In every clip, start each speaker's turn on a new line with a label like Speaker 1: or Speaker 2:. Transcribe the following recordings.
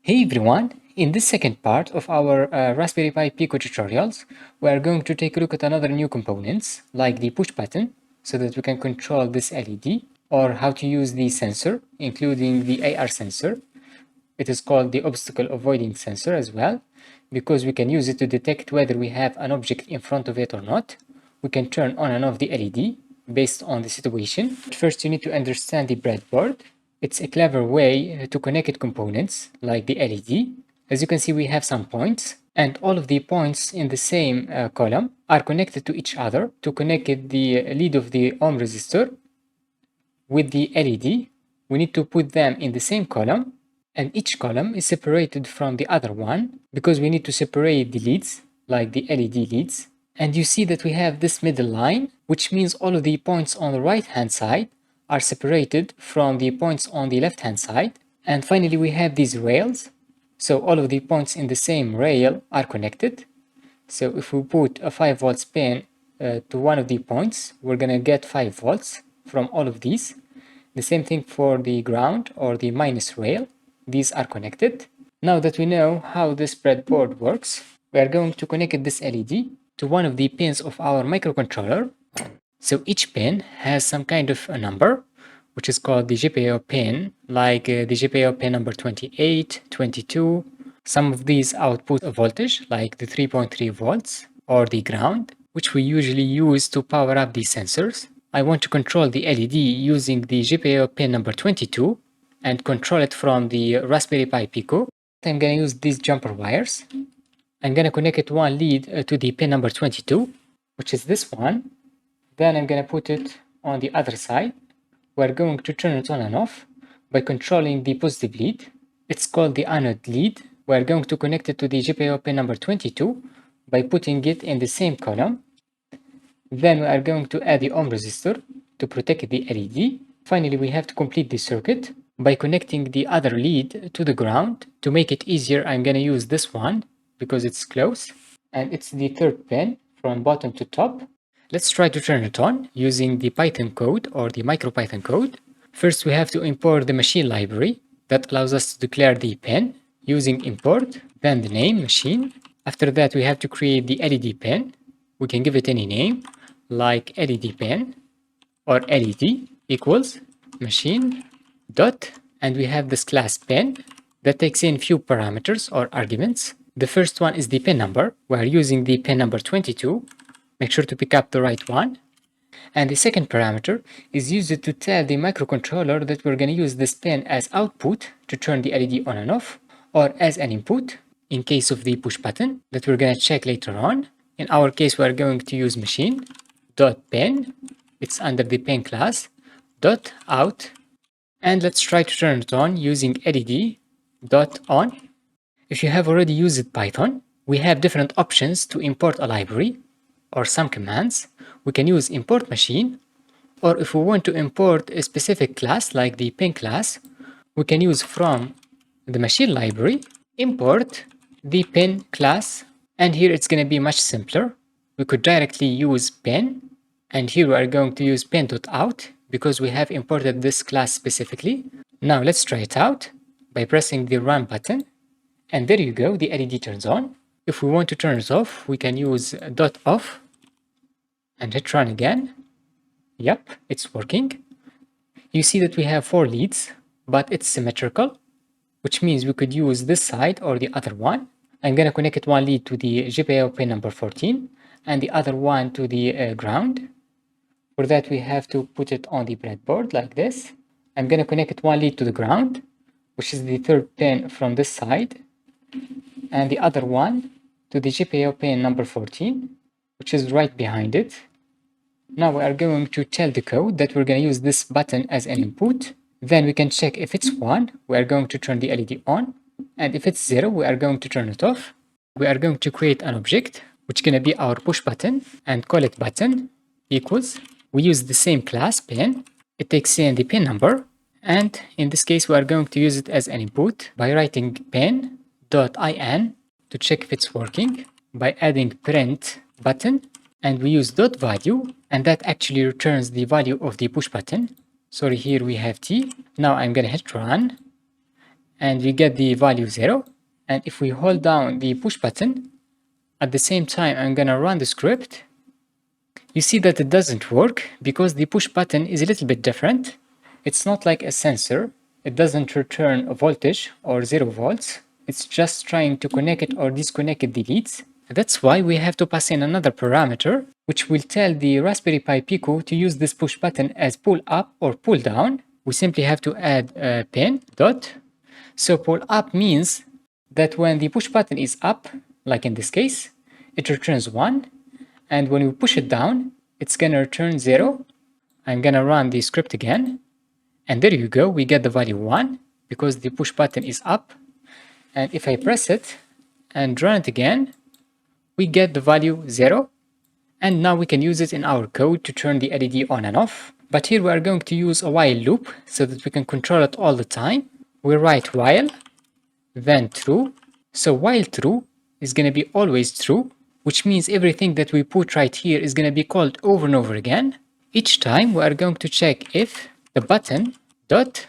Speaker 1: Hey everyone, in this second part of our Raspberry Pi Pico tutorials, we are going to take a look at another new components like the push button so that we can control this LED, or how to use the sensor, including the AR sensor. It is called the obstacle avoiding sensor as well, because we can use it to detect whether we have an object in front of it or not. We can turn on and off the LED based on the situation. First, you need to understand the breadboard. It's a clever way to connect components like the LED. As you can see, we have some points, and all of the points in the same column are connected to each other to connect the lead of the ohm resistor with the LED. We need to put them in the same column, and each column is separated from the other one because we need to separate the leads, like the LED leads. And you see that we have this middle line, which means all of the points on the right hand side are separated from the points on the left hand side. And finally, we have these rails. So all of the points in the same rail are connected. So if we put a 5 volts pin to one of the points, we're gonna get 5 volts from all of these. The same thing for the ground or the minus rail. These are connected. Now that we know how this breadboard works, we are going to connect this LED to one of the pins of our microcontroller. So each pin has some kind of a number, which is called the GPIO pin, like the GPIO pin number 28, 22. Some of these output a voltage, like the 3.3 volts, or the ground, which we usually use to power up these sensors. I want to control the LED using the GPIO pin number 22 and control it from the Raspberry Pi Pico. I'm going to use these jumper wires. I'm going to connect one lead to the pin number 22, which is this one. Then I'm going to put it on the other side. We're going to turn it on and off by controlling the positive lead. It's called the anode lead. We're going to connect it to the GPIO pin number 22 by putting it in the same column. Then we are going to add the ohm resistor to protect the LED. Finally, we have to complete the circuit by connecting the other lead to the ground. To make it easier, I'm going to use this one because it's close, and it's the third pin from bottom to top. Let's try to turn it on using the Python code or the MicroPython code. First, we have to import the machine library that allows us to declare the pin using import, then the name machine. After that, we have to create the LED pin. We can give it any name like LED pin or LED equals machine dot, and we have this class pin that takes in few parameters or arguments. The first one is the pin number. We are using the pin number 22. Make sure to pick up the right one. And the second parameter is used to tell the microcontroller that we're going to use this pin as output to turn the LED on and off, or as an input in case of the push button that we're going to check later on. In our case, we're going to use machine dot pin. It's under the pin class dot out. And let's try to turn it on using LED dot on. If you have already used Python, we have different options to import a library or some commands. We can use import machine, or if we want to import a specific class like the pin class, we can use from the machine library import the pin class, and here it's going to be much simpler. We could directly use pin, and here we are going to use pin.out because we have imported this class specifically. Now let's try it out by pressing the run button, and there you go, the LED turns on. If we want to turn it off, we can use .off and hit run again. Yep, it's working. You see that we have 4 leads, but it's symmetrical, which means we could use this side or the other one. I'm going to connect one lead to the GPIO pin number 14 and the other one to the ground. For that, we have to put it on the breadboard like this. I'm going to connect one lead to the ground, which is the third pin from this side, and the other one to the GPIO pin number 14, which is right behind it. Now we are going to tell the code that we're going to use this button as an input. Then we can check if it's 1, we are going to turn the LED on, and if it's 0, we are going to turn it off. We are going to create an object, which is going to be our push button, and call it button equals. We use the same class pin. It takes in the pin number, and in this case, we are going to use it as an input by writing pin.in to check if it's working, by adding print button, and we use .value, and that actually returns the value of the push button. Sorry, here we have T. Now I'm gonna hit run, and we get the value 0. And if we hold down the push button, at the same time I'm gonna run the script, you see that it doesn't work because the push button is a little bit different. It's not like a sensor. It doesn't return a voltage or 0 volts. It's just trying to connect it or disconnect it deletes. That's why we have to pass in another parameter which will tell the Raspberry Pi Pico to use this push button as pull up or pull down. We simply have to add a pin dot. So pull up means that when the push button is up, like in this case, it returns 1, and when we push it down, it's gonna return 0. I'm gonna run the script again, and there you go, we get the value 1 because the push button is up. And if I press it and run it again, we get the value 0. And now we can use it in our code to turn the LED on and off. But here we are going to use a while loop so that we can control it all the time. We write while, then true. So while true is going to be always true, which means everything that we put right here is going to be called over and over again. Each time we are going to check if the button dot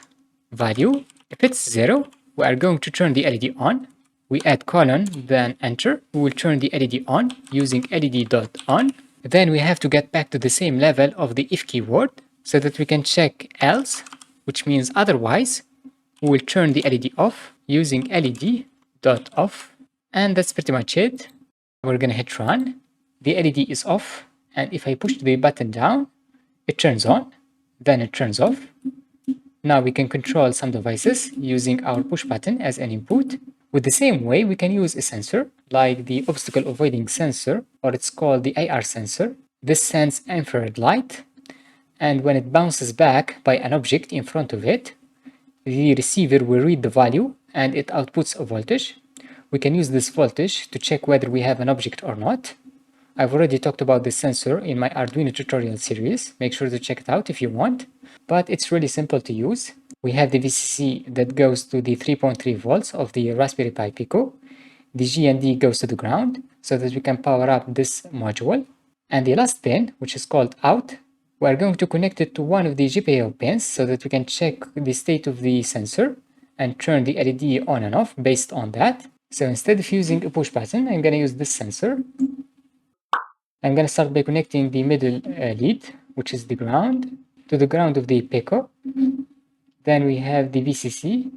Speaker 1: value, if it's 0, we are going to turn the LED on. We add colon, then enter. We will turn the LED on using LED.on. Then we have to get back to the same level of the if keyword so that we can check else, which means otherwise. We will turn the LED off using LED.off. And that's pretty much it. We're gonna hit run. The LED is off. And if I push the button down, it turns on, then it turns off. Now we can control some devices using our push button as an input. With the same way, we can use a sensor like the obstacle avoiding sensor, or it's called the IR sensor. This sends infrared light, and when it bounces back by an object in front of it, the receiver will read the value and it outputs a voltage. We can use this voltage to check whether we have an object or not. I've already talked about this sensor in my Arduino tutorial series. Make sure to check it out if you want. But it's really simple to use. We have the VCC that goes to the 3.3 volts of the Raspberry Pi Pico. The GND goes to the ground so that we can power up this module. And the last pin, which is called out, we are going to connect it to one of the GPIO pins so that we can check the state of the sensor and turn the LED on and off based on that. So instead of using a push button, I'm going to use this sensor. I'm going to start by connecting the middle lead, which is the ground, to the ground of the Pico. Then we have the VCC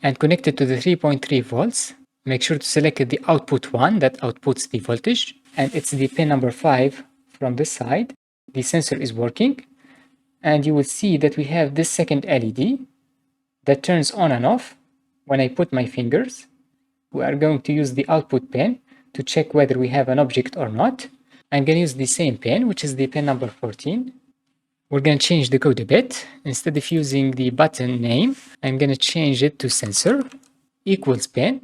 Speaker 1: and connect it to the 3.3 volts. Make sure to select the output one that outputs the voltage, and it's the pin number 5 from this side. The sensor is working, and you will see that we have this second LED that turns on and off when I put my fingers. We are going to use the output pin to check whether we have an object or not. I'm going to use the same pin, which is the pin number 14. We're going to change the code a bit. Instead of using the button name, I'm going to change it to sensor equals pin.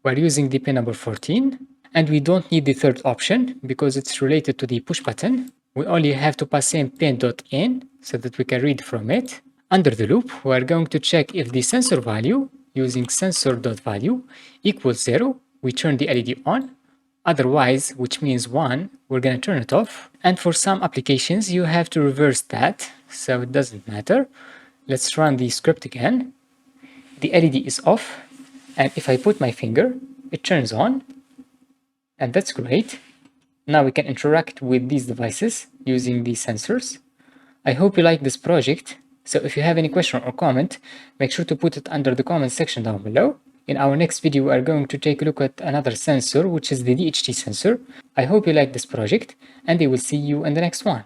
Speaker 1: We're using the pin number 14, and we don't need the third option because it's related to the push button. We only have to pass in pin.in so that we can read from it. Under the loop, we're going to check if the sensor value using sensor.value equals 0. We turn the LED on. Otherwise, which means 1, we're going to turn it off. And for some applications, you have to reverse that, so it doesn't matter. Let's run the script again. The LED is off, and if I put my finger, it turns on. And that's great. Now we can interact with these devices using these sensors. I hope you like this project. So if you have any question or comment, make sure to put it under the comment section down below. In our next video, we are going to take a look at another sensor, which is the DHT sensor. I hope you like this project, and I will see you in the next one.